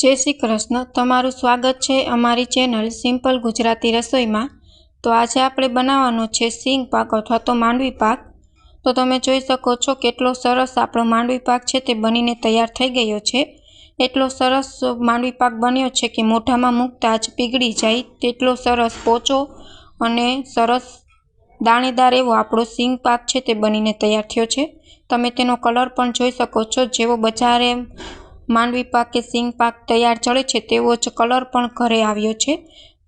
जय श्री कृष्ण। तमारुं स्वागत है अमारी चेनल सिंपल गुजराती रसोई में। तो आज आपणे बनाववानो छे सींग पाक अथवा तो मांडवी पाक। तो तमे जोई शको छो केटलो सरस आपणो मांडवी पाक छे ते बनीने तैयार थई गयो छे। एटलो सरस मांडवी पाक बन्यो छे कि मोढामां मूकता ज पीगળી जाय तेटलो सरस पोचो अने सरस दाणेदार एवो आपणो सींग पाक छे ते बनीने तैयार थयो छे। तमे तेनो कलर पण जोई शको छो। जेवो बजारे मांडवी पाक के सींग पाक तैयार चढ़े छे तेवो ज कलर पण घरे आव्यो छे।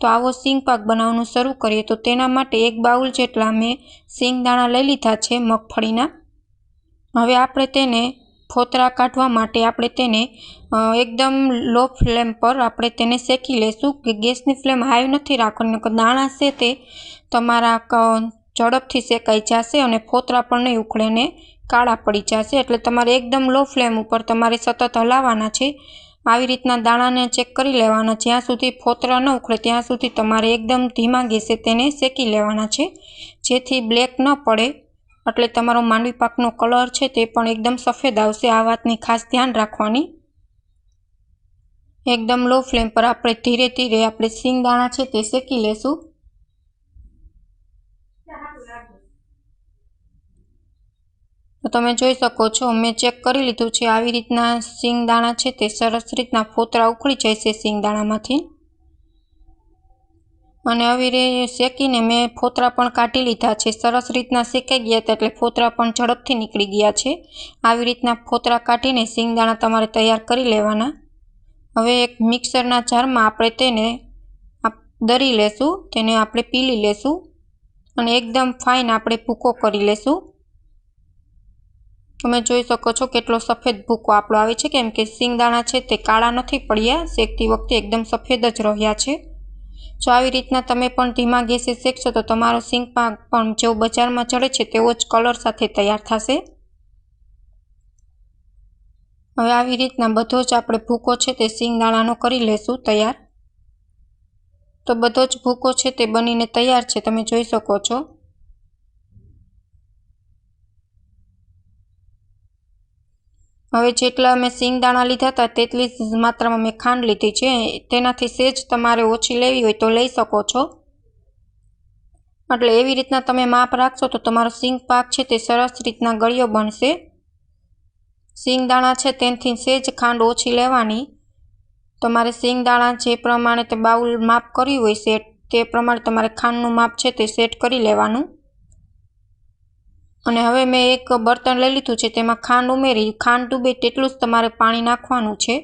तो आवो सींग पाक बनाववानुं शरू करीए। तो तेना माटे एक बाउल जेटला मैं सींगदाणा लई लीधा छे मगफळीना। हवे आपणे तेने फोतरा काढवा माटे आपणे तेने एकदम लो फ्लेम पर आपणे तेने शेकी लेशुं। कि गैसनी फ्लेम हाई नथी राखवानी, नकर दाणा छे ते तमारा झड़पथी शेकाई जशे अने फोतरा पण नहीं उखड़े ने काळा पड़ी जशे। एटले तमारे एकदम लो फ्लेम पर तमारे सतत हलाववाना छे। આવી રીતના દાણાને ચેક કરી લેવાના। જ્યાં સુધી ફોતરા ન ઉખડે ત્યાં સુધી તમારે એકદમ ધીમા ગેસે તેને શેકી લેવાના છે, જેથી બ્લેક ન પડે। એટલે તમારો માંડવી પાકનો કલર છે તે પણ એકદમ સફેદ આવશે। આ વાતની ખાસ ધ્યાન રાખવાની। એકદમ લો ફ્લેમ પર આપણે ધીરે ધીરે આપણે સિંગદાણા છે તે શેકી લેશું। तो तमे जोई शको छो मैं चेक करी लीधुं छे। आवी रीतना सींगदाणा छे ते सरस रीतना फोतरा उखड़ी जाय छे सींगदाणामांथी। अने आवी रीते शेकीने मैं फोतरा पण काढी लीधा छे। सरस रीतना शेकाई गया था एटले फोतरा पण झड़पथी निकળી गया छे। आवी रीतना फोतरा काढीने सींगदाणा तमारे तैयार करी लेवाना। हवे एक मिक्सरना जारमां आपणे तेने दरी लेशुं, तेने आपणे पीली लेशुं अने एकदम फाइन आपणे भूको करी लेशुं। તમે જોઈ શકો છો કેટલો સફેદ ભૂકો આપણો આવે છે, કેમ કે સિંગદાણા છે તે કાળા નથી પડ્યા, શેકતી વખતે એકદમ સફેદ જ રહ્યા છે। જો આવી રીતના તમે પણ ધીમા ગેસે શેકશો તો તમારો સિંગ પાક પણ જેવો બજારમાં ચડે છે તેવો જ કલર સાથે તૈયાર થશે। હવે આવી રીતના બધો જ આપણે ભૂકો છે તે સિંગદાણાનો કરી લેશું તૈયાર। તો બધો જ ભૂકો છે તે બનીને તૈયાર છે, તમે જોઈ શકો છો। હવે જેટલા મેં સિંગદાણા लीधा था तेटली ज मात्रामां मैं खांड लीधी छे। तेनाथी सेज तमारे ओછી लेवी होय तो लई शको छो। એટલે એવી રીતના તમે માપ રાખશો તો તમારો સિંગ પાક છે તે સરસ રીતના ગળ્યો બનશે। સિંગદાણા છે તેનાથી સેજ ખાંડ ઓછી લેવાની। તમારે સિંગદાણા જે પ્રમાણે તે બાઉલ માપ કર્યું હોય સેટ તે પ્રમાણે તમારે ખાંડનું માપ છે તે સેટ કરી લેવાનું। અને હવે મેં એક બર્તન લઈ લીધું છે, તેમાં ખાંડ ઉમેરી, ખાંડ ડૂબે તેટલું જ તમારે પાણી નાખવાનું છે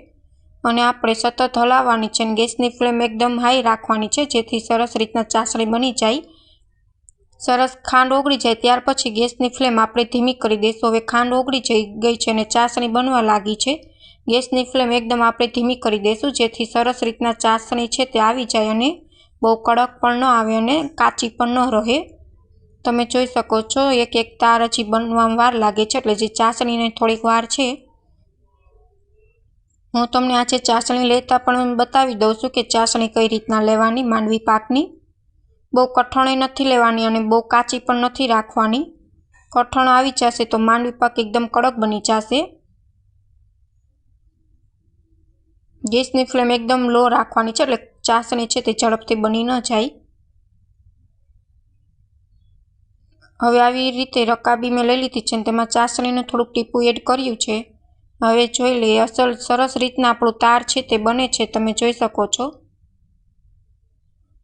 અને આપણે સતત હલાવવાની છે અને ગેસની ફ્લેમ એકદમ હાઈ રાખવાની છે, જેથી સરસ રીતના ચાસણી બની જાય। સરસ ખાંડ ઓગળી જાય ત્યાર પછી ગેસની ફ્લેમ આપણે ધીમી કરી દઈશું। હવે ખાંડ ઓગળી ગઈ છે અને ચાસણી બનવા લાગી છે। ગેસની ફ્લેમ એકદમ આપણે ધીમી કરી દઈશું, જેથી સરસ રીતના ચાસણી છે તે આવી જાય અને બહુ કડક પણ ન આવે અને કાચી પણ ન રહે। તમે જોઈ શકો છો એક એક તાર હજી બનવામાં વાર લાગે છે, એટલે જે ચાસણીને થોડીક વાર છે। હું તમને આજે ચાસણી લેતા પણ બતાવી દઉં છું કે ચાસણી કઈ રીતના લેવાની માંડવી પાકની। બહુ કઠણ નથી લેવાની અને બહુ કાચી પણ નથી રાખવાની। કઠણ આવી જશે તો માંડવી પાક એકદમ કડક બની જશે। ગેસની ફ્લેમ એકદમ લો રાખવાની છે, એટલે ચાસણી છે તે ઝડપથી બની ન જાય। હવે આવી રીતે રકાબી મેં લઈ લીધી છે અને તેમાં ચાસણીનું થોડુંક ટીપું એડ કર્યું છે। હવે જોઈ લઈએ અસલ સરસ રીતના આપણું તાર છે તે બને છે, તમે જોઈ શકો છો।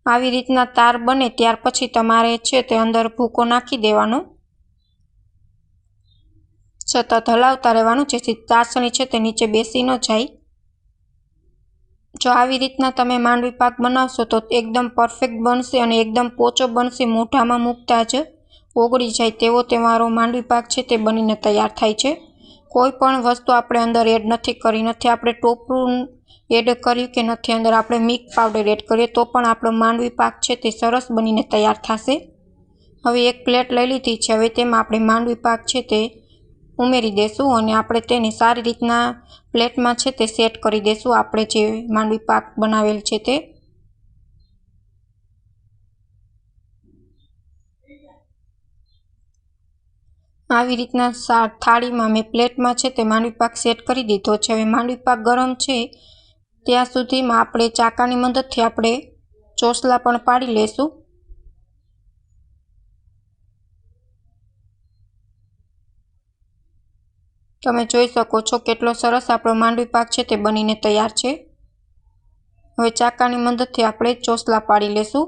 આવી રીતના તાર બને ત્યાર પછી તમારે છે તે અંદર ભૂકો નાખી દેવાનો। સતત હલાવતા રહેવાનું જેથી ચાસણી છે તે નીચે બેસી ન જાય। જો આવી રીતના તમે માંડવી પાક બનાવશો તો એકદમ પરફેક્ટ બનશે અને એકદમ પોચો બનશે। મોઢામાં મૂકતા જ ઓગળી જાય તેવો તમારો માંડવી પાક છે તે બનીને તૈયાર થાય છે। કોઈ પણ વસ્તુ આપણે અંદર એડ નથી કરી, નથી આપણે ટોપરું એડ કર્યું કે નથી અંદર આપણે મિલ્ક પાવડર એડ કરીએ તો પણ આપણો માંડવી પાક છે તે સરસ બનીને તૈયાર થશે। હવે એક પ્લેટ લઈ લીધી છે, હવે તેમાં આપણે માંડવી પાક છે તે ઉમેરી દેશું અને આપણે તેને સારી રીતના પ્લેટમાં છે તે સેટ કરી દેશું આપણે જે માંડવી પાક બનાવેલ છે તે। આવી રીતના થાળીમાં મેં પ્લેટમાં છે તે માંડવી પાક સેટ કરી દીધો છે। હવે માંડવી પાક ગરમ છે ત્યાં સુધીમાં આપણે ચાકાની મદદથી આપણે ચોસલા પણ પાડી લેશું। તમે જોઈ શકો છો કેટલો સરસ આપણો માંડવી પાક છે તે બનીને તૈયાર છે। હવે ચાકાની મદદથી આપણે ચોસલા પાડી લેશું।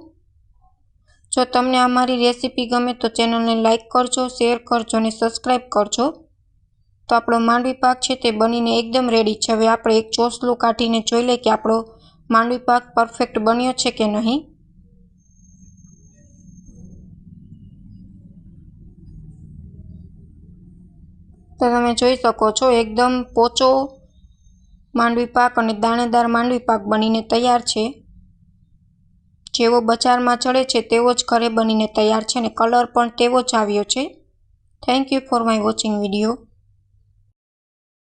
જો તમને અમારી રેસીપી ગમે તો ચેનલને લાઈક કરજો, શેર કરજો અને સબસ્ક્રાઈબ કરજો। તો આપણો માંડવી પાક છે તે બનીને એકદમ રેડી છે। હવે આપણે એક ચોસલું કાઢીને જોઈ લઈએ કે આપણો માંડવી પાક પરફેક્ટ બન્યો છે કે નહીં। તો તમે જોઈ શકો છો એકદમ પોચો માંડવી પાક અને દાણેદાર માંડવી પાક બનીને તૈયાર છે। જેવો બજારમાં ચડે છે તેવો જ ઘરે બનીને તૈયાર છે અને કલર પણ તેવો જ આવ્યો છે। Thank you for my watching video.